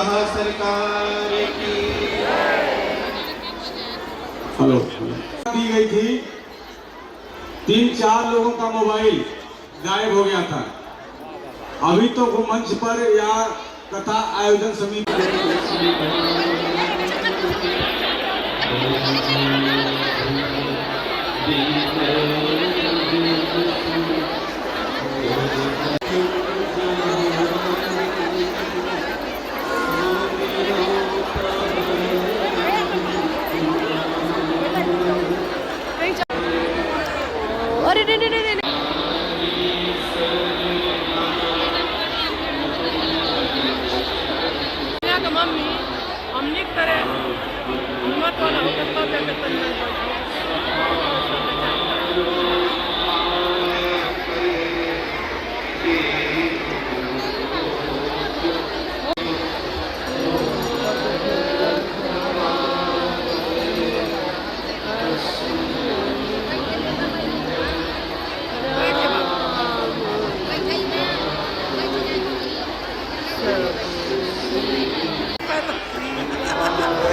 शाह सरकार की। हेलो। दी गई थी, 3-4 लोगों का मोबाइल गायब हो गया था। अभी तो वो मंच पर या कथा आयोजन समिति अरे नहीं नहीं नहीं मम्मी हमने करे हिम्मत वाला होकर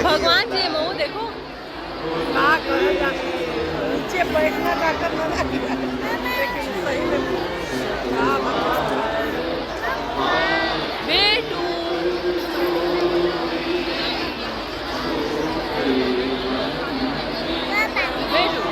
भगवान जी मुँह देखो नीचे बैठना का करना लेकिन सही में बेटू बेटू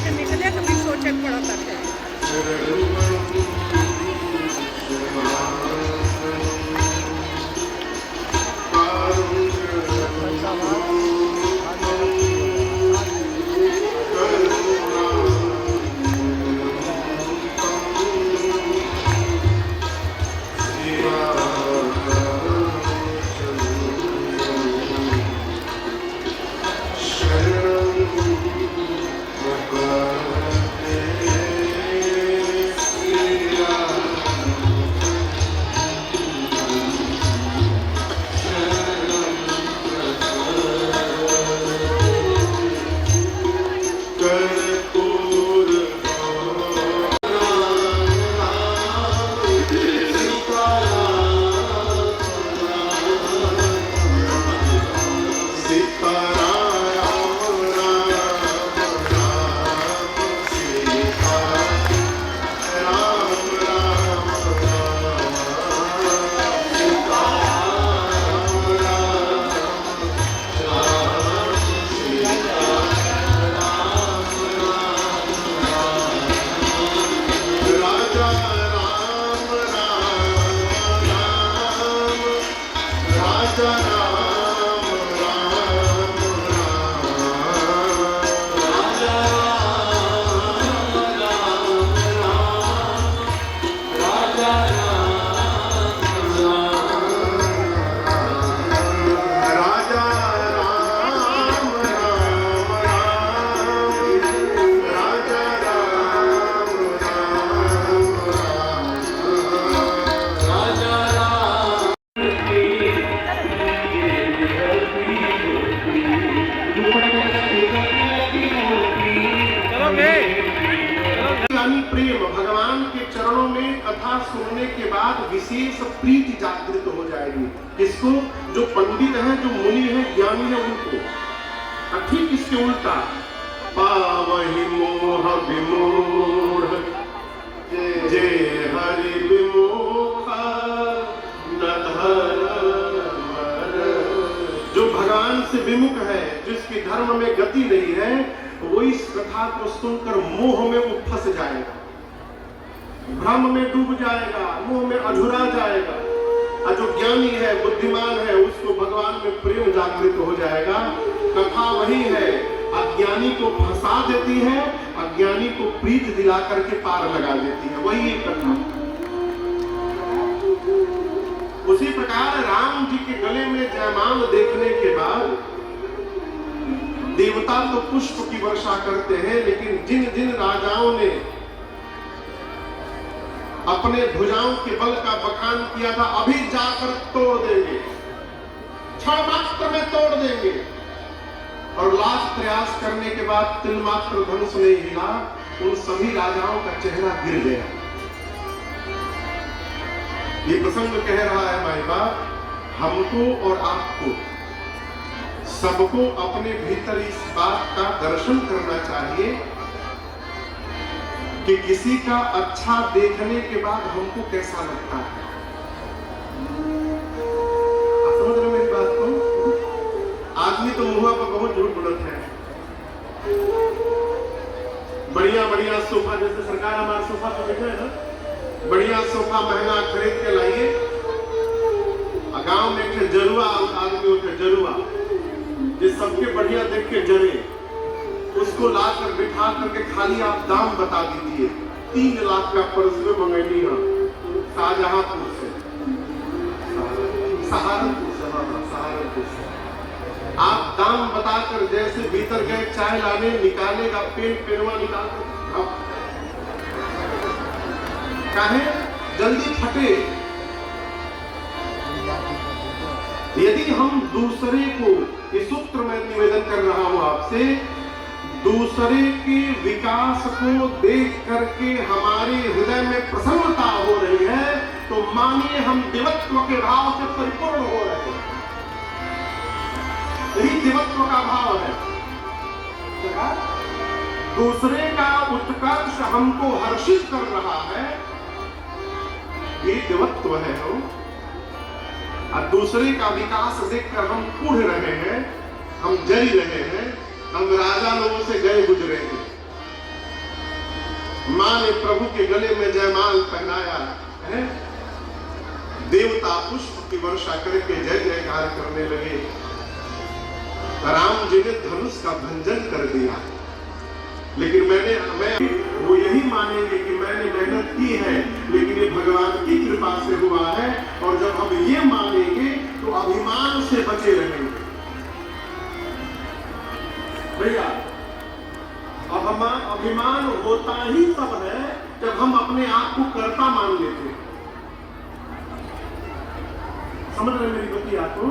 निकले तो भी सोचे पड़ा था। किसको? जो पंडित है, जो मुनि है, ज्ञानी है, उनको। और ठीक इसके उल्टा, पावहि मोह विमूढ़ जे हरि विमुख न धर्म। जो भगवान से विमुख है, जिसकी धर्म में गति नहीं है, वो इस कथा को सुनकर मोह में वो फंस जाएगा, भ्रम में डूब जाएगा, मोह में अधूरा जाएगा। और जो ज्ञानी है, बुद्धिमान है, उसको भगवान में प्रेम जागृत हो जाएगा। कथा वही है, अज्ञानी को फंसा देती है, अज्ञानी को प्रीत दिला करके पार लगा देती है, वही एक कथा। उसी प्रकार राम जी के गले में जयमाल देखने के बाद देवता तो पुष्प की वर्षा करते हैं, लेकिन जिन जिन राजाओं ने अपने भुजाओं के बल का बखान किया था, अभी जाकर तोड़ देंगे, क्षण मात्र में तोड़ देंगे, और लाख प्रयास करने के बाद तिल मात्र धनुष नहीं हिला, उन सभी राजाओं का चेहरा गिर गया। ये प्रसंग कह रहा है भाई बाप, हमको और आपको सबको अपने भीतर इस बात का दर्शन करना चाहिए कि किसी का अच्छा देखने के बाद हमको कैसा लगता है। आप समझ रहे हो मेरी बात को? आदमी तो मुंह पर बहुत झूठ बोलते हैं। बढ़िया बढ़िया सोफा, जैसे सरकार हमारा सोफा तो देखा है ना, बढ़िया सोफा महंगा खरीद के लाइए, गांव में एक जरुआ आदमी होते, जरुआ जिस सबके बढ़िया देख के जरे, उसको लाकर बिठा करके खाली आप दाम बता दीजिए, 3 लाख का परसवे मंगैली है शाहजहांपुर से, सहारनपुर से। आप दाम बताकर जैसे भीतर गए चाय लाने, निकालेगा पेनवा निकाल कर, काहे जल्दी फटे। यदि हम दूसरे को, इस सूत्र में निवेदन कर रहा हूं आपसे, दूसरे के विकास को देख करके हमारे हृदय में प्रसन्नता हो रही है, तो मानिए हम देवत्व के भाव से परिपूर्ण हो रहे हैं। यही देवत्व का भाव है। दूसरे का उत्कर्ष हमको हर्षित कर रहा है, ये देवत्व है। और दूसरे का विकास देखकर हम कूढ़ रहे हैं, हम जरी रहे हैं, हम राजा लोगों से गए गुजरे हैं। मां ने प्रभु के गले में जयमाल पहनाया है, देवता पुष्प की वर्षा करके जय जयकार करने लगे। राम जी ने धनुष का भंजन कर दिया, लेकिन मैं वो यही मानेंगे कि मैंने मेहनत की है, लेकिन ये भगवान की कृपा से हुआ है। और जब हम ये मानेंगे तो अभिमान से बचे रहेंगे। भैया अभिमान होता ही तब है जब हम अपने आप को कर्ता मान लेते हैं। समझ रहे मेरी बतिया को?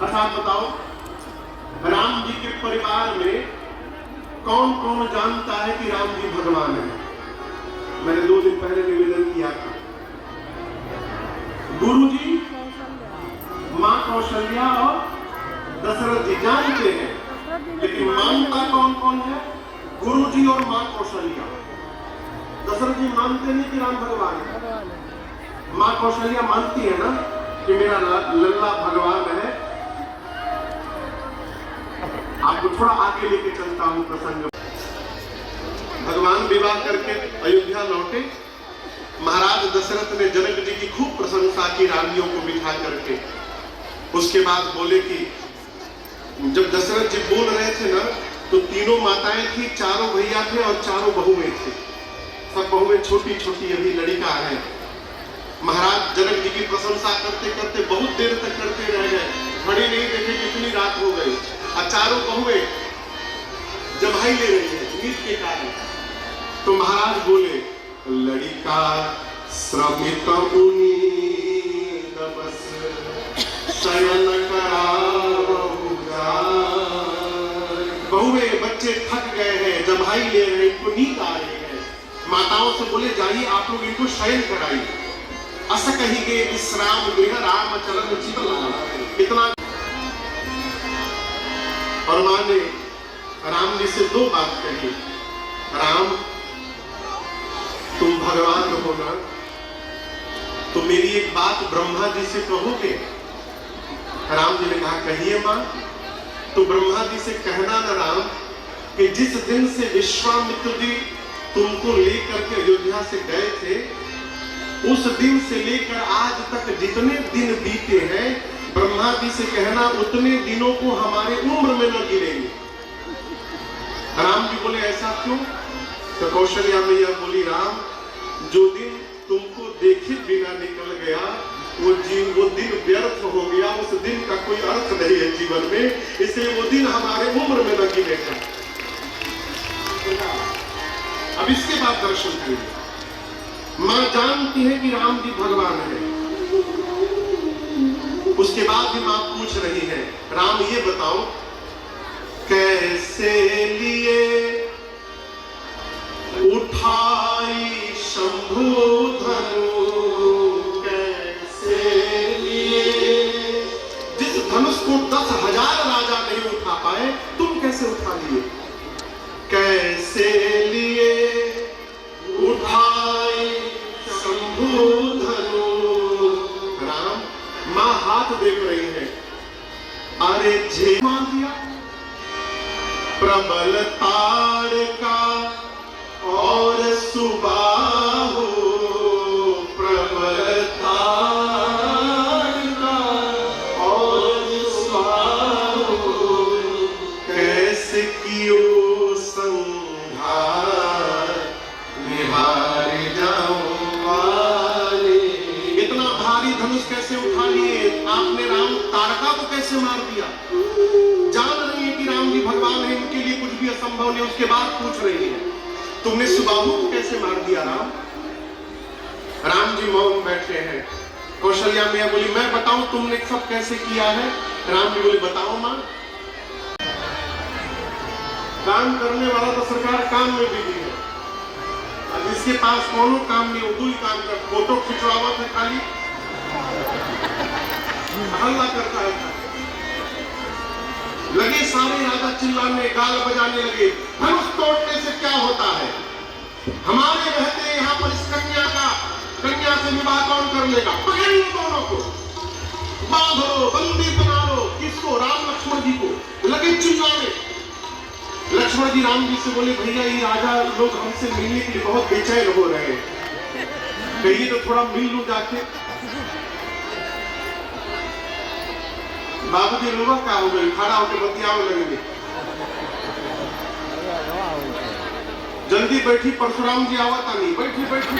अच्छा आप बताओ, राम जी के परिवार में कौन कौन जानता है कि राम जी भगवान है? मैंने 2 दिन पहले निवेदन किया था। गुरु जी, मां कौशल्या और दशरथ जी जानते हैं, लेकिन मानता कौन कौन है? गुरु जी और मां कौशल्या। दशरथ जी मानते नहीं कि राम भगवान है, मां कौशल्या मानती है ना कि मेरा लल्ला भगवान है। आपको थोड़ा आगे लेके चलता हूं प्रसंग। भगवान विवाह करके अयोध्या लौटे। महाराज दशरथ ने जनक जी की खूब प्रशंसा की रानियों को बिठा करके। उसके बाद बोले कि जब दशरथ जी बोल रहे थे ना, तो 3 माताएं थी, 4 भैया थे और 4 बहुएं थे। सब बहुएं छोटी छोटी अभी लड़िका है। महाराज जनक जी की प्रशंसा करते करते बहुत देर तक करते रह गए, घड़ी नहीं देखे कितनी रात हो गई। और 4 बहुएं जमाई ले रही है नींद के कारण। तो महाराज बोले, लड़िका श्रमित उनीद बस शयन करावहु जाय। बहुएं बच्चे थक गए हैं, जमाई ले रहे, इनको नींद आ रही है। माताओं से बोले, जाइए आप लोग इनको शयन कराइए। अस कही के विश्राम गृह राम चलन चित लागा। माँ ने राम जी से दो बात कही, राम तुम भगवान हो ना, तो मेरी एक बात ब्रह्मा जी से कहोगे? राम जी ने कहा कहिए माँ। तो ब्रह्मा जी से कहना ना राम कि जिस दिन से विश्वामित्र जी तुमको लेकर के अयोध्या से गए थे, उस दिन से लेकर आज तक जितने दिन बीते हैं, ब्रह्मा जी से कहना उतने दिनों को हमारे उम्र में न गिनेंगे। राम जी बोले ऐसा क्यों? तो कौशल्या मैया बोली राम, जो दिन तुमको देखे बिना निकल गया वो दिन व्यर्थ हो गया, उस दिन का कोई अर्थ नहीं है जीवन में, इसलिए वो दिन हमारे उम्र में न गिनेगा। अब इसके बाद दर्शन करिए। मां जानती है कि राम जी भगवान है। उसके बाद भी मां पूछ रही है, राम ये बताओ कैसे लिए उठाई शंभु धनु, कैसे लिए? जिस धनुष को 10,000 राजा नहीं उठा पाए, तुम कैसे उठा लिए? कैसे लिए उठाई शंभु धनु। राम, मां हाथ देख रही है, अरे झे मान दिया प्रबल ताड़ का और सुबाहु, प्रबल ताड़ का और सुबाहु, कैसे कियो संहार निहार जाऊं वाले। इतना भारी धनुष कैसे उठा लिए आपने? राम तारका को कैसे मार दिया? जान रही है कि राम जी भगवान है, इनके लिए कुछ भी असंभव नहीं। उसके बाद पूछ रही है तुमने सुबाहु को कैसे मार दिया राम? राम जी मौन बैठे हैं। कौशल्या मैया बोली मैं बताऊं तुमने सब कैसे किया है? राम जी बोले बताओ मां। काम करने वाला तो सरकार काम में बिजी है, अब इसके पास कोनो काम नहीं, उर्दू ही काम कर, फोटो खिंचवावा था खाली, हल्ला करता है। लगे सारे राजा चिल्लाने, गाल बजाने लगे, धनुष तोड़ने से क्या होता है? हमारे रहते यहाँ पर इस कन्या से विवाह कौन कर लेगा? पकड़िए दोनों को, बांधो, बंदी बना लो। किसको? राम लक्ष्मण जी को। लगे चिल्लाने। लक्ष्मण जी राम जी से बोले भैया ये राजा लोग हमसे मिलने के लिए बहुत बेचैन हो रहे हैं, कहिए तो थोड़ा मिल लूं जाके। बाबू जी लोग क्या हो गए? खड़ा होकर बतियाओ लगेंगे। जल्दी बैठी, परशुराम जी आवता नहीं। बैठी बैठी।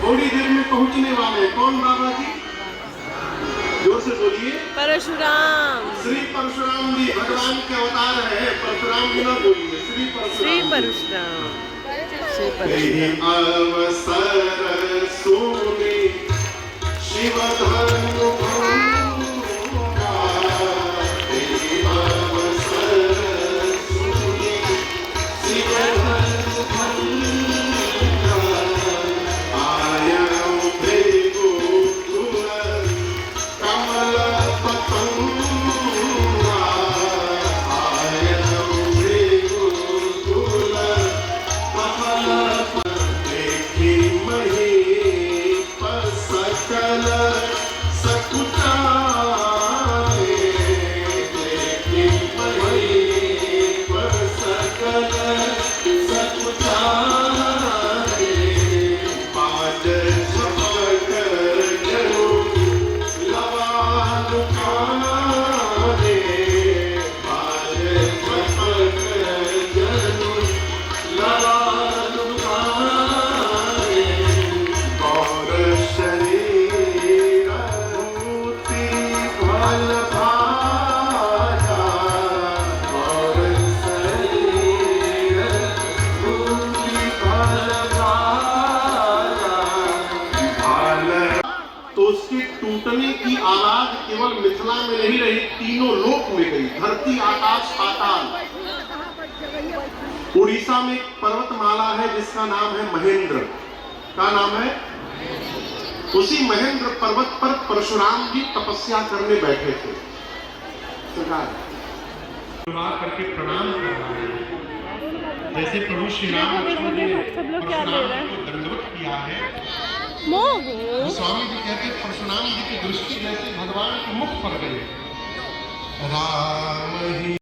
थोड़ी देर में पहुंचने वाले। कौन बाबा जी? जोर से बोलिए। परशुराम। श्री परशुराम जी भगवान के अवतार है। परशुराम जी ना बोलिए, श्री परशुराम। अवसर सुने शिव धनु भंगा, अवसर सुने शिव धनु भंगा, आया भेगो तुरंत कमल पतंगा, आया भेगो तुरंत कमल देखी मही सकल सकुचाए, देखी मही सकल सकुचाए, बाज झपक जनु लवाल काने, बाज झपक जनु लवाल काने, गौर शरीर मूर्ति भल भाजा, गौर शरीर मूर्ति भल भाजा, भाल। तो उसके टूटने की आवाज केवल मिथिला में नहीं रही, तीनों लोक में गई। धरती, आकाश, पाताल। उड़ीसा में एक पर्वतमाला है जिसका नाम है महेंद्र। क्या नाम है? उसी महेंद्र पर्वत पर परशुराम जी तपस्या करने बैठे थे। करके प्रणाम कर रहा है, जैसे प्रभु श्री राम लक्ष्मण जी ने परशुराम को दंडवत किया है। स्वामी जी कहते हैं परशुराम जी की दृष्टि जैसे भगवान के मुख पर गई। राम ही